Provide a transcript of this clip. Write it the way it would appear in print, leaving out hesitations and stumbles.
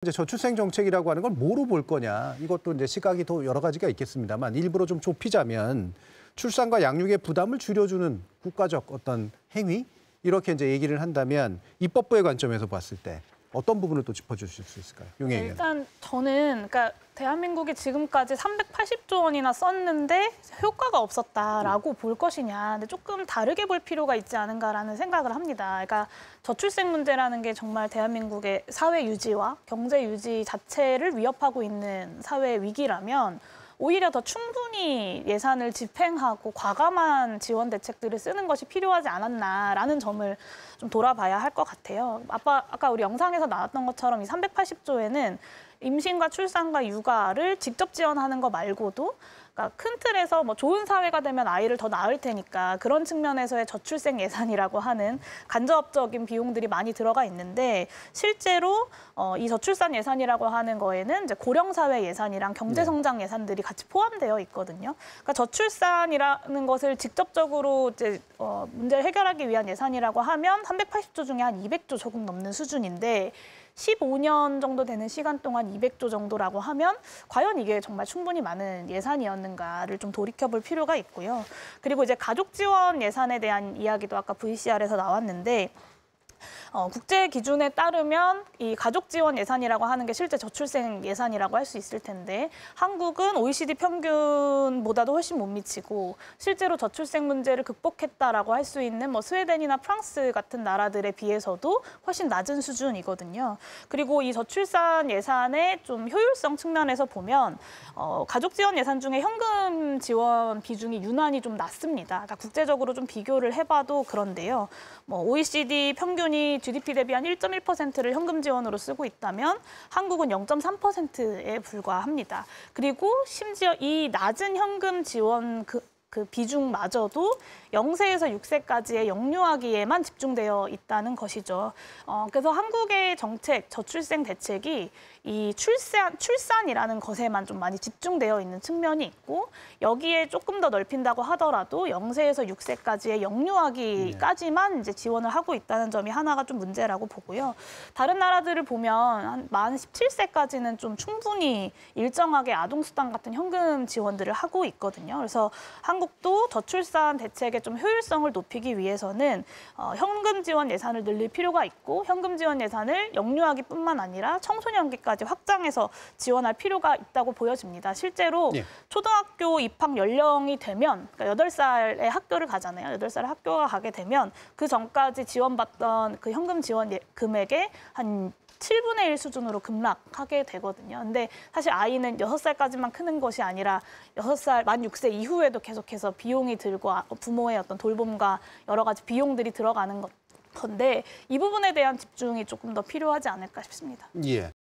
이제 저출생 정책이라고 하는 걸 뭐로 볼 거냐, 이것도 이제 시각이 더 여러 가지가 있겠습니다만 일부러 좀 좁히자면 출산과 양육의 부담을 줄여주는 국가적 어떤 행위, 이렇게 이제 얘기를 한다면 입법부의 관점에서 봤을 때 어떤 부분을 또 짚어주실 수 있을까요? 용혜 의원. 일단 저는 그러니까 대한민국이 지금까지 380조 원이나 썼는데 효과가 없었다라고 볼 것이냐, 근데 조금 다르게 볼 필요가 있지 않은가라는 생각을 합니다. 그러니까 저출생 문제라는 게 정말 대한민국의 사회 유지와 경제 유지 자체를 위협하고 있는 사회 위기라면 오히려 더 충분히 예산을 집행하고 과감한 지원 대책들을 쓰는 것이 필요하지 않았나라는 점을 좀 돌아봐야 할 것 같아요. 아까 우리 영상에서 나왔던 것처럼 이 380조에는 임신과 출산과 육아를 직접 지원하는 거 말고도, 그러니까 큰 틀에서 뭐 좋은 사회가 되면 아이를 더 낳을 테니까 그런 측면에서의 저출생 예산이라고 하는 간접적인 비용들이 많이 들어가 있는데, 실제로 이 저출산 예산이라고 하는 거에는 이제 고령사회 예산이랑 경제성장 예산들이 같이 포함되어 있거든요. 그러니까 저출산이라는 것을 직접적으로 이제 문제를 해결하기 위한 예산이라고 하면 380조 중에 한 200조 조금 넘는 수준인데, 15년 정도 되는 시간 동안 200조 정도라고 하면 과연 이게 정말 충분히 많은 예산이었는가를 좀 돌이켜볼 필요가 있고요. 그리고 이제 가족 지원 예산에 대한 이야기도 아까 VCR에서 나왔는데, 국제 기준에 따르면 이 가족 지원 예산이라고 하는 게 실제 저출생 예산이라고 할 수 있을 텐데, 한국은 OECD 평균보다도 훨씬 못 미치고 실제로 저출생 문제를 극복했다라고 할 수 있는 뭐 스웨덴이나 프랑스 같은 나라들에 비해서도 훨씬 낮은 수준이거든요. 그리고 이 저출산 예산의 좀 효율성 측면에서 보면 가족 지원 예산 중에 현금 지원 비중이 유난히 좀 낮습니다. 그러니까 국제적으로 좀 비교를 해봐도 그런데요. 뭐 OECD 평균이 GDP 대비 한 1.1%를 현금 지원으로 쓰고 있다면 한국은 0.3%에 불과합니다. 그리고 심지어 이 낮은 현금 지원 그 비중마저도 0세에서 6세까지의 영유아기에만 집중되어 있다는 것이죠. 그래서 한국의 정책, 저출생 대책이 이 출산이라는 것에만 좀 많이 집중되어 있는 측면이 있고, 여기에 조금 더 넓힌다고 하더라도 0세에서 6세까지의 영유아기까지만 이제 지원을 하고 있다는 점이 하나가 좀 문제라고 보고요. 다른 나라들을 보면 한 만 17세까지는 좀 충분히 일정하게 아동수당 같은 현금 지원들을 하고 있거든요. 그래서 한국도 저출산 대책의 좀 효율성을 높이기 위해서는 현금 지원 예산을 늘릴 필요가 있고, 현금 지원 예산을 영유아기뿐만 아니라 청소년기까지 확장해서 지원할 필요가 있다고 보여집니다. 실제로 초등학교 입학 연령이 되면, 그러니까 8살에 학교를 가잖아요. 8살에 학교가 가게 되면 그 전까지 지원받던 그 현금 지원 금액의 한 7분의 1 수준으로 급락하게 되거든요. 근데 사실 아이는 6살까지만 크는 것이 아니라 6살, 만 6세 이후에도 계속해서 비용이 들고 부모의 어떤 돌봄과 여러 가지 비용들이 들어가는 건데, 이 부분에 대한 집중이 조금 더 필요하지 않을까 싶습니다. 예.